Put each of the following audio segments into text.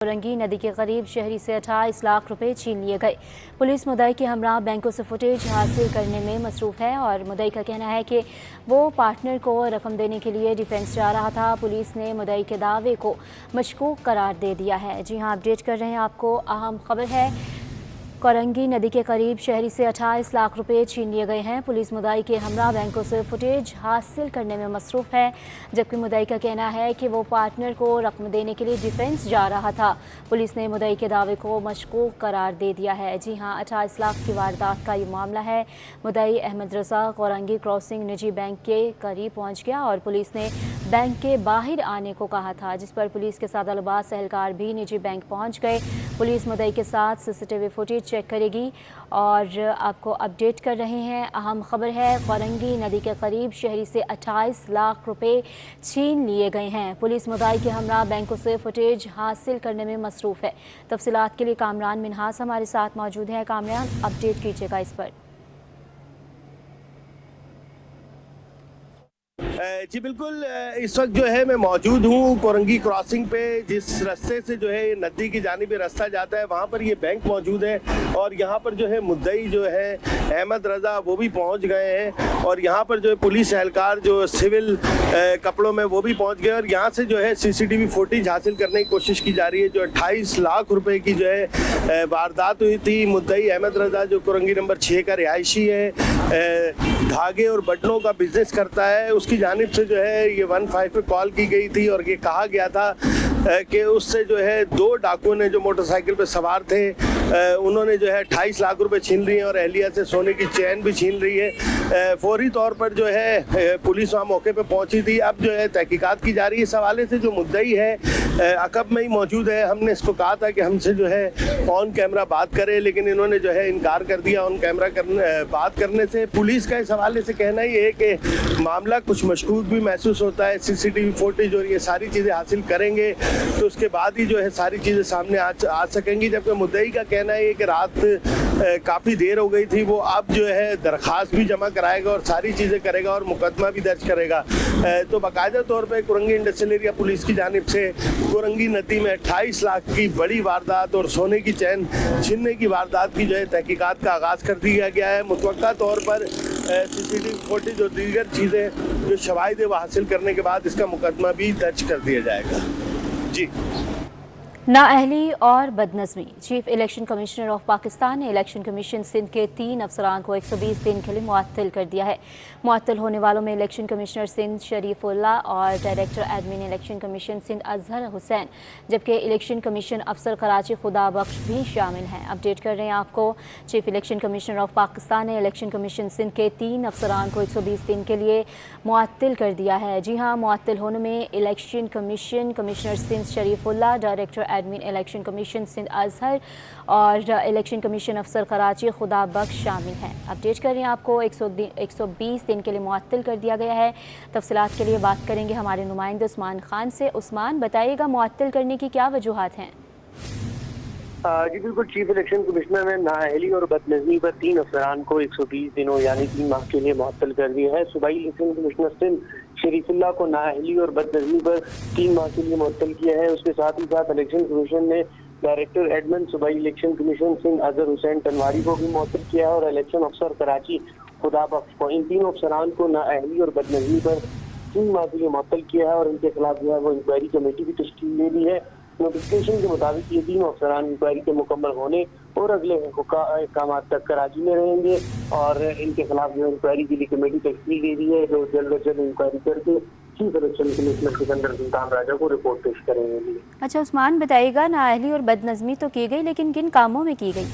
रंगी नदी के करीब शहरी से 28 लाख रुपए छीन लिए गए। पुलिस मुद्दई के हमरा बैंकों से फुटेज हासिल करने में मसरूफ है और मुद्दई का कहना है कि वो पार्टनर को रकम देने के लिए डिफेंस जा रहा था। पुलिस ने मुद्दई के दावे को मशकूक करार दे दिया है। जी हां, अपडेट कर रहे हैं आपको। अहम खबर है, कोरंगी नदी के करीब शहरी से 28 लाख रुपए छीन लिए गए हैं। पुलिस मुद्दई के हमरा बैंकों से फुटेज हासिल करने में मसरूफ है, जबकि मुद्दई का कहना है कि वो पार्टनर को रकम देने के लिए डिफेंस जा रहा था। पुलिस ने मुद्दई के दावे को मशकूक करार दे दिया है। जी हां, 28 लाख की वारदात का ये मामला है। मुद्दई अहमद रजा कोरंगी क्रॉसिंग निजी बैंक के करीब पहुंच गया और पुलिस ने बैंक के बाहर आने को कहा था, जिस पर पुलिस के साथ अलबास एहलकार भी निजी बैंक पहुंच गए। पुलिस मुद्दई के साथ सीसीटीवी फुटेज चेक करेगी और आपको अपडेट कर रहे हैं। अहम खबर है, कोरंगी नदी के करीब शहरी से 28 लाख रुपए छीन लिए गए हैं। पुलिस मुद्दई के हमरा बैंकों से फुटेज हासिल करने में मसरूफ है। तफसीलात के लिए कामरान मिन्हास हमारे साथ मौजूद है। कामरान, अपडेट कीजिएगा इस पर। जी बिल्कुल, इस वक्त जो है मैं मौजूद हूँ कोरंगी क्रॉसिंग पे, जिस रास्ते से जो है नदी की जानिब रास्ता जाता है वहाँ पर ये बैंक मौजूद है और यहाँ पर जो है मुद्दई जो है अहमद रजा वो भी पहुँच गए हैं और यहाँ पर जो है पुलिस एहलकार जो सिविल कपड़ों में वो भी पहुँच गए और यहाँ से जो है सीसीटीवी फुटेज हासिल करने की कोशिश की जा रही है। जो 28 लाख रुपए की जो है वारदात हुई थी। मुद्दई अहमद रजा जो कोरंगी नंबर 6 का रिहायशी है, धागे और बटनों का बिजनेस करता है, उसकी जानिब से जो है ये 15 पे कॉल की गई थी और ये कहा गया था कि उससे जो है 2 डाकुओं ने जो मोटरसाइकिल पे सवार थे उन्होंने जो है 28 लाख रुपए छीन लिए और अहलिया से सोने की चैन भी छीन रही है। फौरी तौर पर जो है पुलिस वहाँ मौके पे पहुंची थी। अब जो है तहकीकात की जा रही है। इस हवाले से जो मुद्दई है अकब में ही मौजूद है। हमने इसको कहा था कि हमसे जो है ऑन कैमरा बात करे, लेकिन इन्होंने जो है इनकार कर दिया ऑन कैमरा बात करने से। पुलिस का इस हवाले से कहना ये है कि मामला कुछ मशकूक भी महसूस होता है। सीसीटीवी फुटेज और ये सारी चीज़ें हासिल करेंगे तो उसके बाद ही जो है सारी चीज़ें सामने आ सकेंगी। जबकि मुद्दई का कहना है कि रात काफ़ी देर हो गई थी, वो अब जो है दरख्वास्त भी जमा कराएगा और सारी चीज़ें करेगा और मुकदमा भी दर्ज करेगा। तो बाकायदा तौर पे कोरंगी इंडस्ट्रियल एरिया पुलिस की जानिब से कोरंगी नदी में 28 लाख की बड़ी वारदात और सोने की चैन छीनने की वारदात की जो है तहकीकात का आगाज़ कर दिया गया है। मुतवक्का तौर पर सीसीटीवी फुटेज और दीगर चीज़ें जो शवाहिद वो हासिल करने के बाद इसका मुकदमा भी दर्ज कर दिया जाएगा। जी। नाअहली और बदनज़मी। Chief election commissioner of Pakistan ने इलेक्शन कमीशन सिंध के 3 अफसरान को 120 दिन के लिए मुअत्तल कर दिया है। मुअत्तल होने वालों में इलेक्शन कमिश्नर सिंध शरीफुल्ला और director admin election commission Sindh Azhar Hussain, जबकि इलेक्शन कमीशन अफसर कराची खुदा बख्श भी शामिल हैं। अपडेट कर रहे हैं आपको। Chief election commissioner of Pakistan ने इलेक्शन कमीशन सिंध के 3 अफसरान को 120 दिन के लिए मुअत्तल कर दिया है। जी हाँ, मुअत्तल होने में election commission commissioner Sindh Sharifullah, director admin election commission Sindh Azhar और इलेक्शन कमीशन अफसर कराची खुदा बख्श शामिल हैं। अपडेट कर रहे हैं आपको। 120 दिन के लिए मुअत्तल कर दिया गया है। तफसीलात के लिए बात करेंगे हमारे नुमाइंदे उस्मान खान से। उस्मान, बताइएगा मुअत्तल करने की क्या वजूहात हैं? जी बिल्कुल, चीफ इलेक्शन कमिश्नर ने नाअहली और बदनज़मी पर 3 अफसरान को 120 दिनों यानी 3 माह के लिए मुअत्तल कर दिया है। सूबाई इलेक्शन कमिश्नर सिंध शरीफुल्ला को नाअहली और बदनज़मी पर 3 माह के लिए मुअत्तल किया है। उसके साथ ही साथ इलेक्शन कमीशन ने डायरेक्टर एडमिन सूबाई इलेक्शन कमीशन सिंध अजहर हुसैन तनवारी को भी मुअत्तल किया है और इलेक्शन अफसर कराची खुदा बख्श को। इन 3 अफसरान को नाअहली और बदनज़मी पर 3 माह के लिए मुअत्तल किया है और इनके खिलाफ जो है वो इंक्वायरी कमेटी भी तश्कील दे दी है। नोटिफिकेशन के मुताबिक ये 3 अफसरान इंक्वायरी के मुकम्मल होने और अगले काम तक कराची में रहेंगे और इनके खिलाफ जो इंक्वायरी के लिए कमेटी तश्कील दे दी है, जो जल्द अज जल्द इंक्वायरी करके chief election commissioner Sikandar Sultan Raja को रिपोर्ट पेश करेंगे। अच्छा उस्मान, बताइएगा नाअहली और बदनज़मी तो की गई, लेकिन किन कामों में की गई?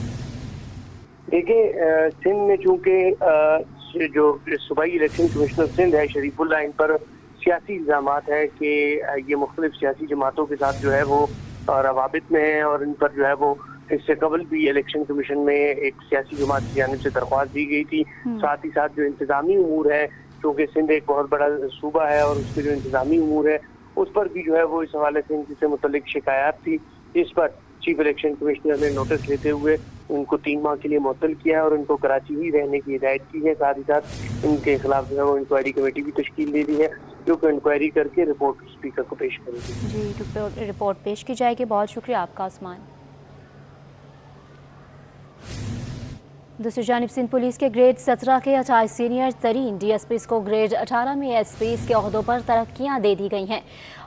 देखिए, सिंध में चूँकि जो सूबाई इलेक्शन कमिश्नर सिंध है शरीफुल्ला, इन पर सियासी इल्ज़ामात है कि ये मुख्तलिफ सियासी जमातों के साथ जो है वो रवाबित में है और इन पर जो है वो इससे कबल भी इलेक्शन कमीशन में एक सियासी जमात की जानिब से दरख्वास्त दी गई थी। साथ ही साथ जो इंतजामी उमूर है, क्योंकि सिंध एक बहुत बड़ा सूबा है और उसके जो इंतजामी उमूर है उस पर भी जो है वो इस हवाले से इनसे मुतल्लिक शिकायत थी। इस पर चीफ इलेक्शन कमिश्नर ने नोटिस लेते हुए उनको 3 माह के लिए मुअत्तल किया है और उनको कराची ही रहने की हिदायत की है। साथ ही साथ इनके खिलाफ जो है वो इंक्वायरी कमेटी भी तश्कील दे दी है। सीपीओ को इंक्वायरी करके रिपोर्ट स्पीकर को पेश करेगी। जी, रिपोर्ट पेश की जाएगी। बहुत शुक्रिया आपका उस्मान। दूसरी जानिब सिंध पुलिस के ग्रेड 17 के 28 सीनियर तरीन डीएसपीज को ग्रेड 18 में एसपीज के ओहदों पर तरक्कियां दे दी गई हैं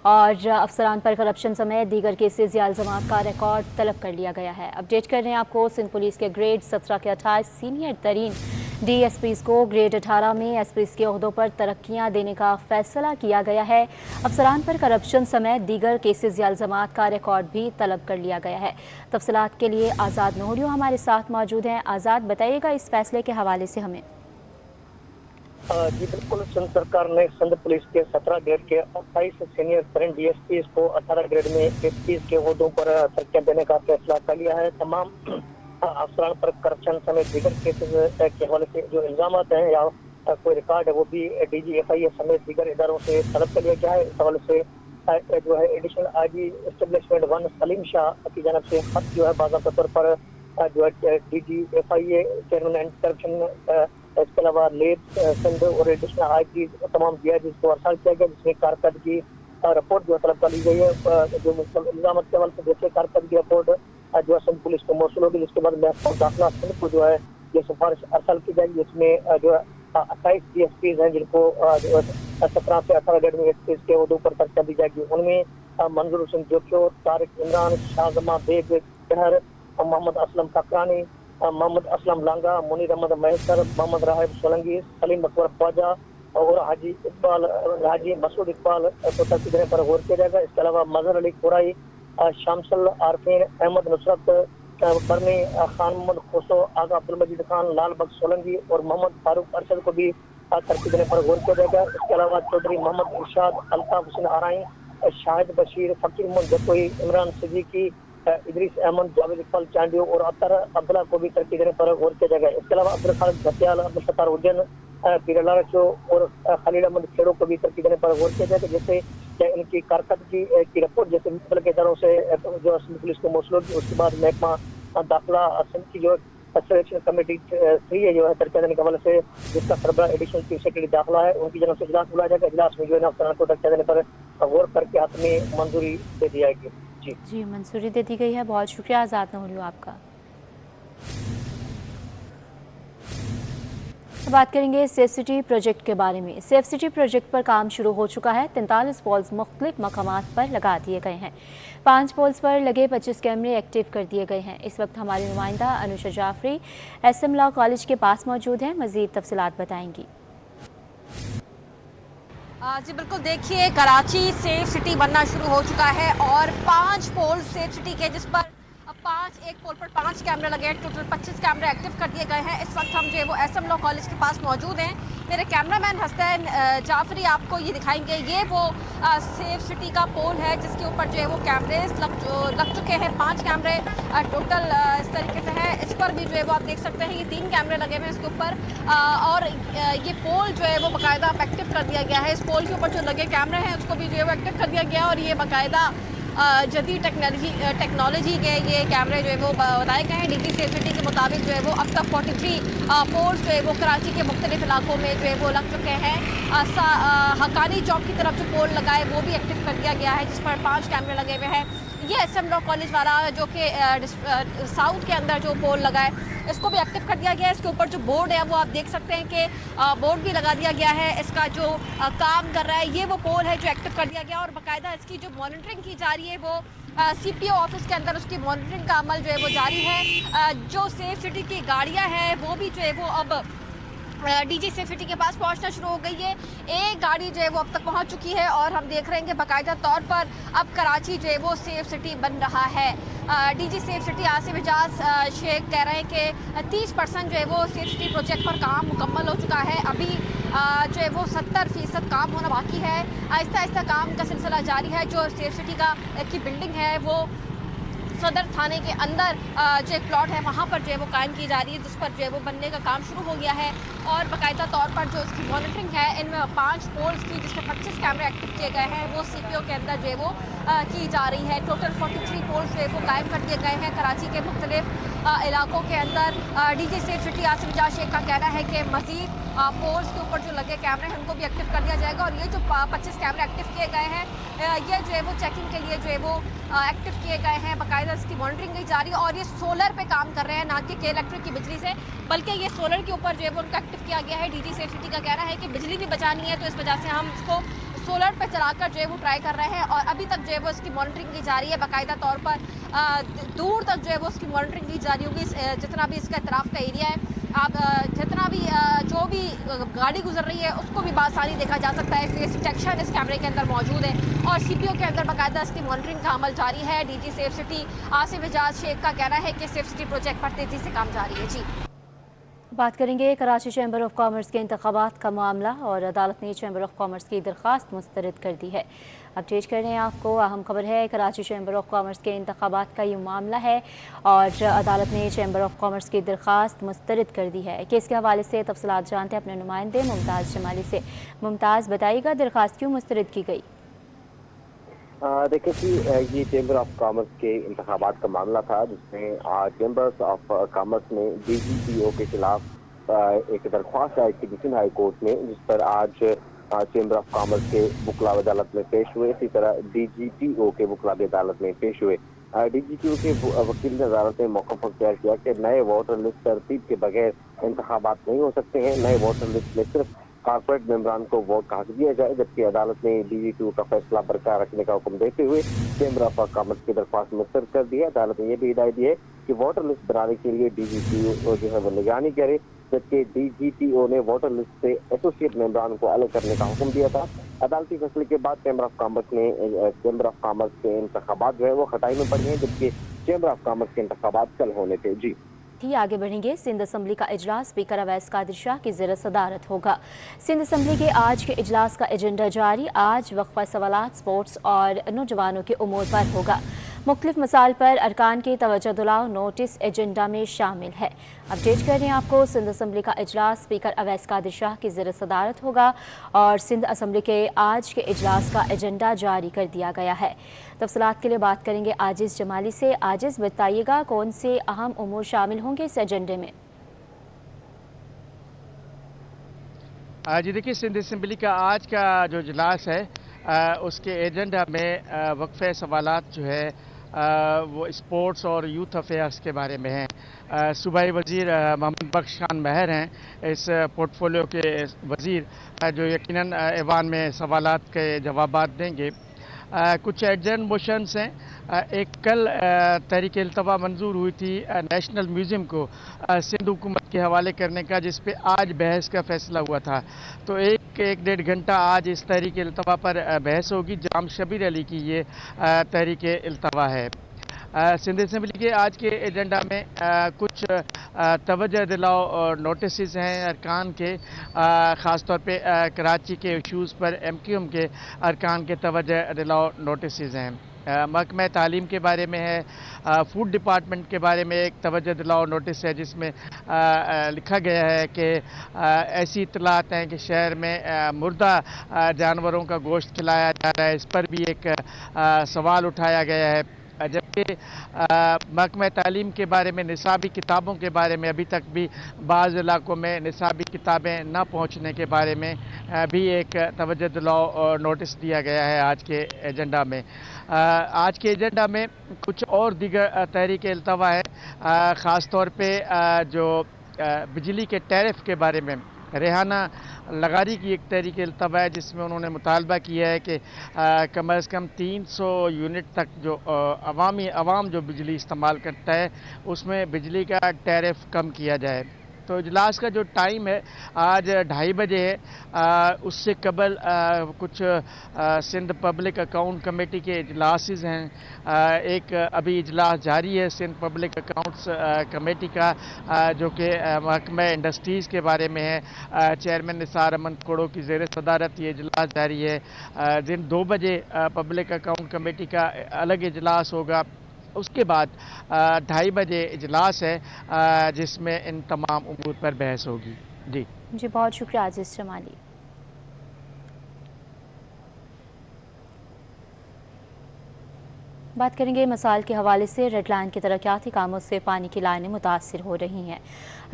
और अफसरान पर करप्शन समेत दीगर केसेज या इल्ज़ामात का रिकॉर्ड तलब कर लिया गया है। अपडेट कर रहे हैं आपको, सिंध पुलिस के ग्रेड 17 के 28 सीनियर तरीन डीएसपीज को ग्रेड 18 में एसपीज के ओहदों पर तरक्कियां देने का फैसला किया गया है। अफसरान पर करप्शन समेत दीगर केसेज या इल्ज़ामात का रिकॉर्ड भी तलब कर लिया गया है। तफसीलात के लिए आज़ाद नोहरियो हमारे साथ मौजूद हैं। आज़ाद, बताइएगा इस फैसले के हवाले से हमें। जी बिल्कुल, सिंध सरकार ने सिंध पुलिस के 17 ग्रेड के 28 सीनियर तरीन डीएसपी को 18 ग्रेड में एसपी के ओहदों पर तरक्कियां देने का फैसला कर लिया है। तमाम अफसरान पर करप्शन समेत दीगर केसेज के हवाले से जो इल्जामात हैं या कोई रिकॉर्ड है वो भी DGFIA समेत दीगर इदारों से तलब कर लिया गया है। इस हवाले से जो है additional IG establishment 1 Salim Shah की जानब से खत जो है बाज़ाब्ता तौर पर जो है DGFIA चेयरमैन एंटी करप्शन, इसके अलावा लेब सिंध और एडिशनल आईजी तमाम DIGs को अरसाल किया गया, जिसमें कारकर्दगी रिपोर्ट जो है तलब कर ली गई है। जो इल्जाम के हवाले से जैसे कारकर्दगी रिपोर्ट जो है सिंध पुलिस को मौसूल होगी, जिसके बाद महकमा दाखिला सिंध को जो है ये सिफारिश अरसाल की जाएगी। इसमें जो है 28 DSPs हैं जिनको 17 से 18 ग्रेड में एसपीज के ओहदों पर तरक्कियां दी जाएगी। उनमें मंजूर हुसैन जोक्योर, तारिक इमरान, शाहजमा बेग कहर, मोहम्मद असलम काकरानी, मोहम्मद असलम लांगा, मुनीर अहमद महेश्वर, मोहम्मद राहिब सोलंगी, सलीम अकबर ख्वाजा और हाजी मसूद इकबाल को तरक्की देने पर गौर किया जाएगा। इसके अलावा मजहर अली खुराई, शामसल आरफीन, अहमद नुसरत बरनी, खान मोहम्मद खुसो, आगा अब्दुल मजीद खान, लाल बख्श सोलंगी और मोहम्मद फारूक अरशद को भी तरक्की देने पर गौर किया जाएगा। इसके अलावा चौधरी मोहम्मद इरशाद, अल्ताफ हुसैन आराई, शाहिद बशीर, फकीर मोहम्मद जकोई, इमरान सिद्दीकी, इदरीस अहमद, जावेद इकबाल चांडियो और अतर अब्दुल्ला को भी तरक्की देने पर गौर किया जाएगा। इसके अलावा अब्दुल खालिद भटियाल, अब्दुल सत्तार उज्जैन, पीरलाल चो और खलील अहमद खेड़ो को भी तरक्की देने पर गौर किया जाएगा। जैसे इनकी कारकर्दगी की रिपोर्ट जैसे मुख्तलिफ इदारों से जो पुलिस को मौसूल होगी, उसके बाद महकमा दाखिला सिंध की जो सिलेक्शन कमेटी 3 है जो है तरक्की देने के हवाले से जिसका सरबराह एडिशनल चीफ सेक्रेटरी दाखिला है, उनकी जनरल से इजलास बुलाया जाएगा। इजलास में जो है अफसरान को तरक्की देने पर गौर करके हाथ में मंजूरी दे दी जाएगी। जी, मंजूरी दे दी गई है। बहुत शुक्रिया आज़ाद नोहरियो आपका। बात करेंगे सेफ सिटी प्रोजेक्ट के बारे में। सेफ सिटी प्रोजेक्ट पर काम शुरू हो चुका है। 43 पोल्स मुख्तलिफ मकामात पर लगा दिए गए हैं। 5 पोल्स पर लगे 25 कैमरे एक्टिव कर दिए गए हैं। इस वक्त हमारी नुमाइंदा Anusha Jafri SM law college के पास मौजूद हैं, मज़ीद तफसीलात बताएंगी। जी बिल्कुल, देखिए कराची सेफ सिटी बनना शुरू हो चुका है और 5 पोल सेफ सिटी के जिस पर एक पोल पर 5 कैमरे लगे हैं। टोटल 25 कैमरे एक्टिव कर दिए गए हैं। इस वक्त हम जो है वो SM लॉ कॉलेज के पास मौजूद हैं। मेरे कैमरामैन हसन जाफरी आपको ये दिखाएंगे। ये वो सेफ सिटी का पोल है जिसके ऊपर जो है वो कैमरे लग चुके हैं। 5 कैमरे टोटल इस तरीके से है। इस पर भी जो है वो आप देख सकते हैं ये 3 कैमरे लगे हुए हैं इसके ऊपर और ये पोल जो है वो बाकायदा एक्टिव कर दिया गया है। इस पोल के ऊपर जो लगे कैमरे हैं उसको भी जो है वो एक्टिव कर दिया गया और ये बाकायदा जदीद टेक्नोलॉजी के ये कैमरे जो है वो बताए गए हैं। DG सेफ सिटी के मुताबिक जो है वो अब तक 43 पोल्स जो है वो कराची के मुख्तलिफ इलाकों में जो है वो लग चुके हैं। हकानी चौक की तरफ जो पोल लगाए वो भी एक्टिव कर दिया गया है जिस पर 5 कैमरे लगे हुए हैं। ये SM लॉ कॉलेज वाला जो कि साउथ के अंदर जो पोल लगा है इसको भी एक्टिव कर दिया गया है। इसके ऊपर जो बोर्ड है वो आप देख सकते हैं कि बोर्ड भी लगा दिया गया है। इसका जो काम कर रहा है ये वो पोल है जो एक्टिव कर दिया गया और बाकायदा इसकी जो मॉनिटरिंग की जा रही है वो CPO ऑफिस के अंदर उसकी मॉनिटरिंग का अमल जो है वो जारी है। जो सेफ सिटी की गाड़ियाँ हैं वो भी जो है वो अब DG सेफ सिटी के पास पहुंचना शुरू हो गई है। एक गाड़ी जो है वो अब तक पहुंच चुकी है और हम देख रहे हैं कि बाकायदा तौर पर अब कराची जो है वो सेफ सिटी बन रहा है। DG safe city Asif Ijaz Sheikh कह रहे हैं कि 30% जो है वो सेफ सिटी प्रोजेक्ट पर काम मुकम्मल हो चुका है। अभी जो है वो 70% काम होना बाकी है। आहिस्ता आहिस्ता काम का सिलसिला जारी है। जो सेफ सिटी की बिल्डिंग है वो सदर थाने के अंदर जो एक प्लॉट है वहाँ पर जो है वो कायम की जा रही है जिस पर जो है वो बनने का काम शुरू हो गया है और बाकायदा तौर पर जो इसकी मॉनिटरिंग है इनमें 5 पोल्स की जिसमें 25 कैमरे एक्टिव किए गए हैं वो CPO के अंदर जो है वो की जा रही है। टोटल 43 पोल्स जो है वो कायम कर दिए गए हैं कराची के मुख्तलिफ इलाकों के अंदर DG safe city Asif Ijaz Sheikh का कहना है कि मजीद पोल्स के ऊपर जो लगे कैमरे हैं उनको भी एक्टिव कर दिया जाएगा और ये जो 25 कैमरे एक्टिव किए गए हैं ये जो है वो चेकिंग के लिए जो है वो एक्टिव किए गए हैं, बाकायदा इसकी मॉनिटरिंग की जा रही है और ये सोलर पे काम कर रहे हैं, ना कि इलेक्ट्रिक की बिजली से, बल्कि ये सोलर के ऊपर जो है वो उनका एक्टिव किया गया है। डीजी सेफ सिटी का कहना है कि बिजली भी बचानी है तो इस वजह से हम इसको सोलर पे चलाकर जो है वो ट्राई कर रहे हैं और अभी तक जो है वो इसकी मॉनिटरिंग की जा रही है, बाकायदा तौर पर दूर तक जो है वो इसकी मॉनिटरिंग की जा रही होगी। जितना भी इसका इतराफ़ का एरिया है, आप जितना भी जो भी गाड़ी गुजर रही है उसको भी बासानी देखा जा सकता है। फेस डिटेक्शन इस कैमरे के अंदर मौजूद है और सीपीओ के अंदर बाकायदा इसकी मॉनिटरिंग का अमल जारी है। DG safe city Asif Ijaz Sheikh का कहना है कि सेफ सिटी प्रोजेक्ट पर तेज़ी से काम जारी है। जी बात करेंगे कराची चैम्बर ऑफ कॉमर्स के इंतखाबात का मामला और अदालत ने चैम्बर ऑफ कॉमर्स की दरख्वास्त मुस्तरद कर दी है। अपडेट कर रहे हैं आपको, अहम खबर है कराची चैम्बर ऑफ कॉमर्स के इंतखाबात का ये मामला है और अदालत ने चैम्बर ऑफ कॉमर्स की दरख्वास्त मुस्तरद कर दी है। केस के हवाले से तफसीलात जानते हैं अपने नुमाइंदे मुमताज़ जमाली से। मुमताज़, बताइएगा दरख्वास्त क्यों मुस्तरद की गई? देखिए कि ये चैम्बर ऑफ कॉमर्स के इंतखाबात का मामला था जिसमें चैम्बर ऑफ कॉमर्स ने डीजीटीओ के खिलाफ एक दरख्वास्त दायर की थी हाई कोर्ट में, जिस पर आज चैम्बर ऑफ कॉमर्स के वकला अदालत में पेश हुए। इसी तरह डीजीटीओ के वकला भी अदालत में पेश हुए। डीजीटीओ के वकील ने अदालत में मौक़िफ़ अख्तियार किया कि नए वोटर लिस्ट तरतीब के बगैर इंतखाबात नहीं हो सकते हैं। नए वोटर लिस्ट में सिर्फ कॉर्पोरेट मेंबरान को वोट का हक दिया जाए, जबकि अदालत ने डीजीटीओ का फैसला बरकरार रखने का हुक्म देते हुए चैम्बर ऑफ कॉमर्स की दरख्वास्त मुस्तरद कर दी है। अदालत ने यह भी हिदायत दी है कि वोटर लिस्ट बनाने के लिए डीजीटीओ जो है वो निगरानी करे, जबकि डीजीटीओ ने वोटर लिस्ट से एसोसिएट मेंबरान को अलग करने का हुक्म दिया था। अदालती फैसले के बाद चैम्बर ऑफ कॉमर्स के इंतखाबात जो है वो खटाई में पड़ी हैं, जबकि चैम्बर ऑफ कॉमर्स के इंतखाबात कल होने थे। जी आगे बढ़ेंगे। सिंध असम्बली का इजलास स्पीकर अवैस कादिर शाह की ज़ेर सदारत होगा। सिंध असम्बली के आज के इजलास का एजेंडा जारी। आज वक्फा सवालात, स्पोर्ट्स और नौजवानों के उमूर पर होगा। मुख्तलिफ मसाइल पर अरकान की तवज्जो दिलाओ नोटिस एजेंडा में शामिल है। अपडेट कर रहे हैं आपको, सिंध असम्बली का इजलास स्पीकर अवैस कादिर शाह की ज़ेर सदारत होगा और सिंध असम्बली के आज के इजलास का एजेंडा जारी कर दिया गया है। तफसीलात के लिए बात करेंगे आजिज़ जमाली से। आजिज़, बताइएगा कौन से अहम उमूर शामिल होंगे इस एजेंडे में? जी देखिए, सिंध असम्बली का आज का जो इजलास है उसके एजेंडा में वक्फे सवालात जो है वो स्पोर्ट्स और यूथ अफेयर्स के बारे में हैं। सूबाई वज़ीर मोहम्मद बख्श खान महर हैं इस पोर्टफोलियो के वज़ीर, जो यकीनन ऐवान में सवालात के जवाबात देंगे। कुछ एडजर्न मोशंस हैं। एक कल तहरीक इल्तवा मंजूर हुई थी नेशनल म्यूज़ियम को सिंध हुकूमत के हवाले करने का, जिस पे आज बहस का फैसला हुआ था। तो एक डेढ़ घंटा आज इस तहरीक इल्तवा पर बहस होगी। जाम शबीर अली की ये तहरीक इल्तवा है। सिंध असम्बली के आज के एजेंडा में कुछ तवज्जो दिलाओ नोटिस हैं अरकान के, ख़ास तौर पे कराची के इशूज़ पर एमक्यूएम के अरकान के तवज्जो दिलाओ नोटिस हैं। महकमा तालीम के बारे में है, फूड डिपार्टमेंट के बारे में एक तवज्जो दिलाओ नोटिस है जिसमें लिखा गया है कि ऐसी इतलात हैं कि शहर में मुर्दा जानवरों का गोश्त खिलाया जा रहा है। इस पर भी एक सवाल उठाया गया है। जबकि महकमा तालीम के बारे में निसाबी किताबों के बारे में अभी तक भी बाज़ इलाकों में निसाबी किताबें न पहुंचने के बारे में भी एक तवज्जो दिलाओ नोटिस दिया गया है आज के एजेंडा में। आज के एजेंडा में कुछ और दीगर तहरीक इल्तवा है, ख़ास तौर पे जो बिजली के टैरिफ के बारे में रेहाना लगारी की एक तहरीक इल्तवा है, जिसमें उन्होंने मुतालबा किया है कि कम अज़ कम 300 यूनिट तक जो आवाम जो बिजली इस्तेमाल करता है उसमें बिजली का टैरिफ कम किया जाए। तो इजलास का जो टाइम है आज 2:30 बजे है। उससे कबल कुछ सिंध पब्लिक अकाउंट कमेटी के इजलासेस हैं। एक अभी इजलास जारी है सिंध पब्लिक अकाउंट्स कमेटी का, जो कि महकमा इंडस्ट्रीज़ के बारे में है। चेयरमैन निसार अमन कोड़ो की ज़ेर सदारत ये इजलास जारी है। दिन 2 बजे पब्लिक अकाउंट कमेटी का अलग इजलास होगा। उसके बाद 2:30 बजे इजलास है जिसमें इन तमाम उमूर पर बहस होगी। जी बहुत शुक्रिया आजिज़ जमाली। بات کریں گے مسائل کے حوالے سے۔ ریڈ لائن کے ترقیاتی کاموں سے پانی کی لائنیں متاثر ہو رہی ہیں۔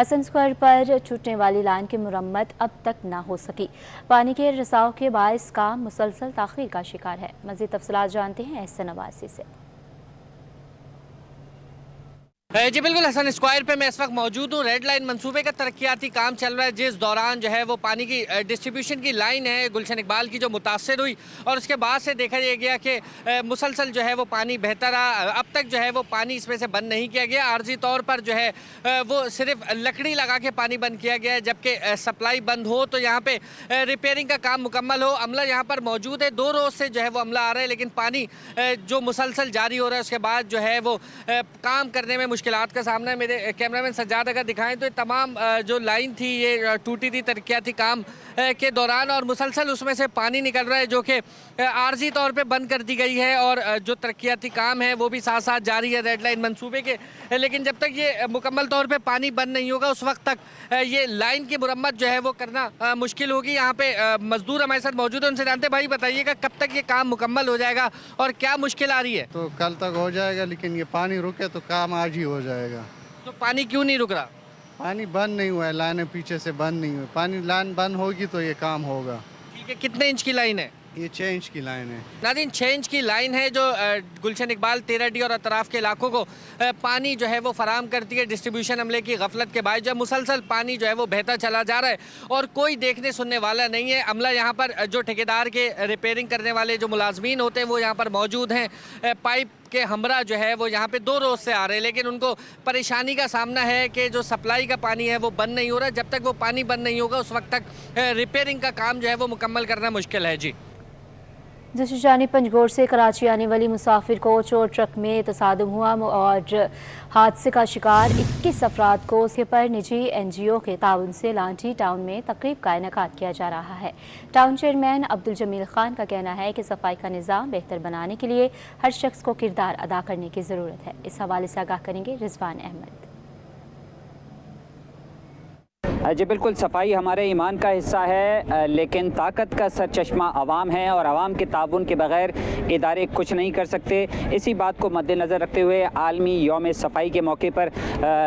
حسن اسکوائر پر چھوٹنے والی لائن کی مرمت اب تک نہ ہو سکی۔ پانی کے رساؤ کے باعث کام مسلسل تاخیر کا شکار ہے۔ مزید تفصیلات جانتے ہیں احسن نواسی سے۔ جی بالکل، حسن اسکوائر پہ میں اس وقت موجود ہوں۔ ریڈ لائن منصوبے کا ترقیاتی کام چل رہا ہے، جس دوران جو ہے وہ پانی کی ڈسٹریبیوشن کی لائن ہے گلشن اقبال کی جو متاثر ہوئی، اور اس کے بعد سے دیکھا یہ گیا کہ مسلسل جو ہے وہ پانی بہتا رہا۔ اب تک جو ہے وہ پانی اس میں سے بند نہیں کیا گیا، عارضی طور پر جو ہے وہ صرف لکڑی لگا کے پانی بند کیا گیا ہے، جبکہ سپلائی بند ہو تو یہاں پہ ریپیئرنگ کا کام مکمل ہو۔ عملہ یہاں پر موجود ہے، 2 روز سے جو ہے وہ عملہ آ رہا ہے، لیکن پانی جو مسلسل جاری ہو رہا ہے اس کے بعد جو ہے وہ کام کرنے میں مشکلات کا سامنا ہے۔ میرے کیمرہ مین سجاد اگر دکھائیں تو تمام جو لائن تھی یہ ٹوٹی تھی ترقیاتی کام کے دوران، اور مسلسل اس میں سے پانی نکل رہا ہے جو کہ عارضی طور پہ بند کر دی گئی ہے، اور جو ترقیاتی کام ہے وہ بھی ساتھ ساتھ جاری ہے ریڈ لائن منصوبے کے۔ لیکن جب تک یہ مکمل طور پہ پانی بند نہیں ہوگا اس وقت تک یہ لائن کی مرمت جو ہے وہ کرنا مشکل ہوگی۔ یہاں پہ مزدور ہمارے ساتھ موجود ہیں، ان سے جانتے بھائی بتائیے گا کب تک یہ کام مکمل ہو جائے گا اور کیا مشکل آ رہی ہے؟ تو کل تک ہو جائے گا، لیکن یہ پانی رکے تو کام آج ہی ہو جائے گا۔ تو پانی کیوں نہیں رک رہا؟ پانی بند نہیں ہوا ہے، لائنیں پیچھے سے بند نہیں ہوئی، پانی لائن بند ہوگی تو یہ کام ہوگا۔ ٹھیک ہے، کتنے انچ کی لائن ہے؟ یہ 6 انچ کی لائن ہے۔ ناظرین 6 انچ کی لائن ہے جو گلشن اقبال 13 ڈی اور اطراف کے علاقوں کو پانی جو ہے وہ فراہم کرتی ہے۔ ڈسٹریبیوشن عملے کی غفلت کے باعث جو ہے مسلسل پانی جو ہے وہ بہتا چلا جا رہا ہے اور کوئی دیکھنے سننے والا نہیں ہے۔ عملہ یہاں پر جو ٹھیکیدار کے ریپیئرنگ کرنے والے جو ملازمین ہوتے ہیں وہ یہاں پر موجود ہیں۔ پائپ کے ہمراہ جو ہے وہ یہاں پہ 2 روز سے آ رہے ہیں، لیکن ان کو پریشانی کا سامنا ہے کہ جو سپلائی کا پانی ہے وہ بند نہیں ہو رہا۔ جب تک وہ پانی بند نہیں ہوگا اس وقت تک ریپیئرنگ کا کام جو ہے وہ مکمل کرنا مشکل ہے۔ جی دوسری جانب پنجگور سے کراچی آنے والی مسافر کوچ اور ٹرک میں تصادم ہوا اور حادثے کا شکار 21 افراد کو اس پر نجی NGO کے تعاون سے لانٹی ٹاؤن میں تقریب کا انعقاد کیا جا رہا ہے۔ ٹاؤن چیئرمین عبدالجمیل خان کا کہنا ہے کہ صفائی کا نظام بہتر بنانے کے لیے ہر شخص کو کردار ادا کرنے کی ضرورت ہے۔ اس حوالے سے آگاہ کریں گے رضوان احمد۔ جی بالکل، صفائی ہمارے ایمان کا حصہ ہے، لیکن طاقت کا سرچشمہ عوام ہے اور عوام کے تعاون کے بغیر ادارے کچھ نہیں کر سکتے۔ اسی بات کو مد نظر رکھتے ہوئے عالمی یوم صفائی کے موقع پر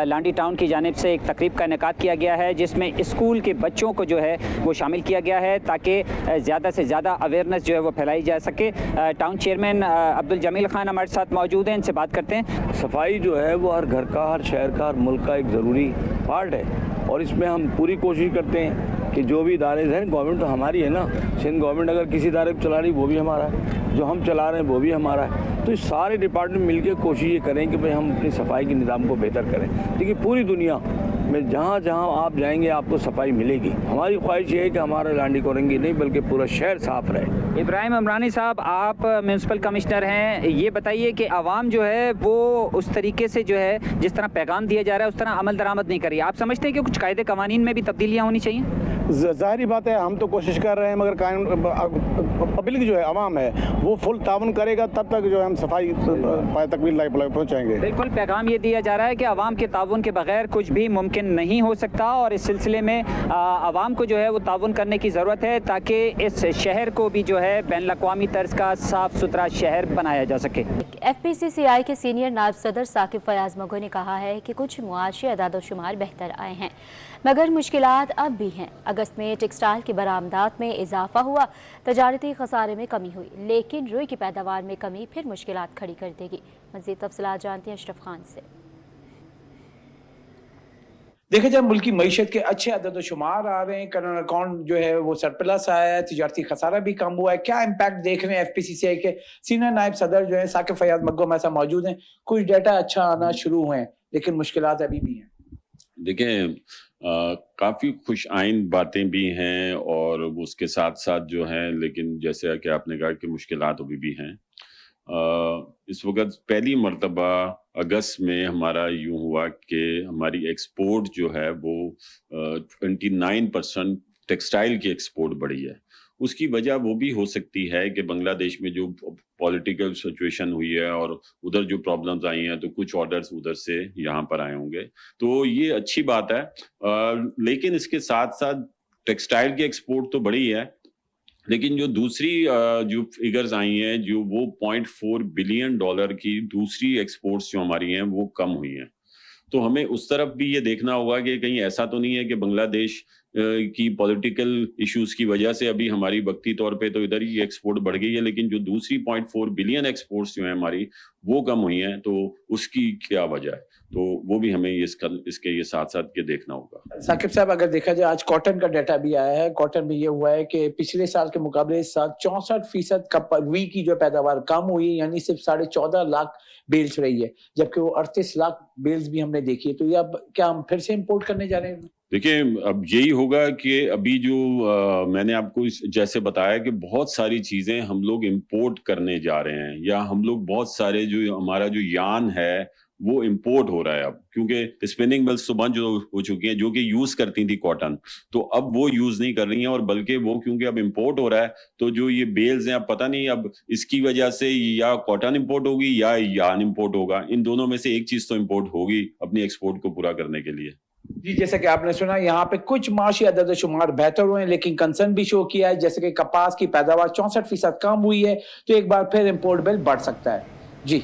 لانڈی ٹاؤن کی جانب سے ایک تقریب کا انعقاد کیا گیا ہے، جس میں اسکول کے بچوں کو جو ہے وہ شامل کیا گیا ہے تاکہ زیادہ سے زیادہ اویئرنیس جو ہے وہ پھیلائی جا سکے۔ ٹاؤن چیئرمین عبدالجمیل خان ہمارے ساتھ موجود ہیں، ان سے بات کرتے ہیں۔ صفائی جو ہے وہ ہر گھر کا، ہر شہر کا، ہر ملک کا ایک ضروری پارٹ ہے، اور اس میں ہم پوری کوشش کرتے ہیں کہ جو بھی ادارے ہیں، گورنمنٹ تو ہماری ہے نا، سندھ گورنمنٹ اگر کسی ادارے کو چلا رہی وہ بھی ہمارا ہے، جو ہم چلا رہے ہیں وہ بھی ہمارا ہے، تو اس سارے ڈپارٹمنٹ مل کے کوشش یہ کریں کہ بھئی ہم اپنی صفائی کے نظام کو بہتر کریں۔ دیکھیے پوری دنیا میں جہاں جہاں آپ جائیں گے آپ کو صفائی ملے گی۔ ہماری خواہش یہ ہے کہ ہمارا لانڈی کورنگی نہیں بلکہ پورا شہر صاف رہے۔ ابراہیم عمرانی صاحب، آپ میونسپل کمشنر ہیں، یہ بتائیے کہ عوام جو ہے وہ اس طریقے سے جو ہے جس طرح پیغام دیا جا رہا ہے اس طرح عمل درآمد نہیں کر رہی، آپ سمجھتے ہیں کہ کچھ قاعدے قوانین میں بھی تبدیلیاں ہونی چاہیے؟ ظاہری بات ہے، ہم تو کوشش کر رہے ہیں، مگر پبلک جو ہے عوام ہے وہ فل تعاون کرے گا تب تک جو ہے ہم صفائی پائے تک بھی پہنچائیں گے۔ بالکل، پیغام یہ دیا جا رہا ہے کہ عوام کے تعاون کے بغیر کچھ بھی ممکن نہیں ہو سکتا، اور اس سلسلے میں عوام کو جو ہے وہ تعاون کرنے کی ضرورت ہے تاکہ اس شہر کو بھی جو ہے بین الاقوامی طرز کا صاف ستھرا شہر بنایا جا سکے۔ FPCCI کے سینئر نائب صدر ثاقب فیاض مگو نے کہا ہے کہ کچھ معاشی اعداد و شمار بہتر آئے ہیں، مگر مشکلات اب بھی ہیں۔ اگست میں ٹیکسٹائل کی برآمدات میں اضافہ ہوا، تجارتی خسارے میں کمی ہوئی، لیکن روئی کی پیداوار میں کمی پھر مشکلات کھڑی کر دے گی۔ مزید تفصیلات جانتے ہیں اشرف خان سے۔ دیکھیں جب ملکی معیشت کے اچھے عدد و شمار آ رہے ہیں، کرنٹ اکاؤنٹ جو ہے وہ سرپلس آیا ہے، تجارتی خسارہ بھی کم ہوا ہے، کیا امپیکٹ دیکھ رہے ہیں FPCCI کے سینئر نائب صدر جو ہے ثاقب فیاض مگو ہمارے ساتھ موجود ہیں؟ کچھ ڈیٹا اچھا آنا شروع ہوئے ہیں لیکن مشکلات ابھی بھی ہیں۔ دیکھیں کافی خوش آئند باتیں بھی ہیں اور اس کے ساتھ ساتھ جو ہیں، لیکن جیسے کہ آپ نے کہا کہ مشکلات ابھی بھی ہیں۔ اس وقت پہلی مرتبہ اگست میں ہمارا یوں ہوا کہ ہماری ایکسپورٹ جو ہے وہ 29% ٹیکسٹائل کی ایکسپورٹ بڑھی ہے۔ اس کی وجہ وہ بھی ہو سکتی ہے کہ بنگلہ دیش میں جو پولیٹیکل سچویشن ہوئی ہے اور ادھر جو پرابلمز آئی ہیں تو کچھ آرڈرز ادھر سے یہاں پر آئے ہوں گے، تو یہ اچھی بات ہے۔ لیکن اس کے ساتھ ساتھ ٹیکسٹائل کی ایکسپورٹ تو بڑی ہے، लेकिन जो दूसरी जो फिगर्स आई हैं जो वो $0.4 बिलियन की दूसरी एक्सपोर्ट्स जो हमारी हैं वो कम हुई हैं। तो हमें उस तरफ भी ये देखना होगा कि कहीं ऐसा तो नहीं है कि बांग्लादेश की पॉलिटिकल इश्यूज की वजह से अभी हमारी वक्ती तौर पे तो इधर ही एक्सपोर्ट बढ़ गई है, लेकिन जो दूसरी 0.4 बिलियन एक्सपोर्ट्स जो है हमारी वो कम हुई हैं, तो उसकी क्या वजह है, तो वो भी हमें इसके ये साथ साथ के देखना होगा। साकिब साहब, अगर देखा जाए आज कॉटन का डाटा भी आया है, कॉटन में ये हुआ है कि पिछले साल के मुकाबले 64% वी की जो पैदावार कम हुई, यानी सिर्फ 14.5 लाख बेल्स रही है, जबकि वो 38 लाख बेल्स भी हमने देखी है। तो ये अब क्या हम फिर से इम्पोर्ट करने जा रहे हैं? देखिए, अब यही होगा कि अभी जो मैंने आपको जैसे बताया कि बहुत सारी चीजें हम लोग इंपोर्ट करने जा रहे हैं, या हम लोग बहुत सारे जो हमारा जो यान है वो इंपोर्ट हो रहा है अब, क्योंकि स्पिनिंग मिल्स तो बंद जो हो चुकी हैं जो कि यूज करती थी कॉटन, तो अब वो यूज नहीं कर रही हैं, और बल्कि वो क्योंकि अब इंपोर्ट हो रहा है तो जो ये बेल्स हैं अब पता नहीं अब इसकी वजह से या कॉटन इंपोर्ट होगी या यान इंपोर्ट होगा, इन दोनों में से एक चीज तो इंपोर्ट होगी अपनी एक्सपोर्ट को पूरा करने के लिए। जी, जैसे कि आपने सुना, यहाँ पे कुछ माशी अदद शुमार बेहतर हुए हैं, लेकिन कंसर्न भी शो किया है, जैसे कि कपास की पैदावार 64% कम हुई है, तो एक बार फिर इंपोर्ट बिल बढ़ सकता है। जी।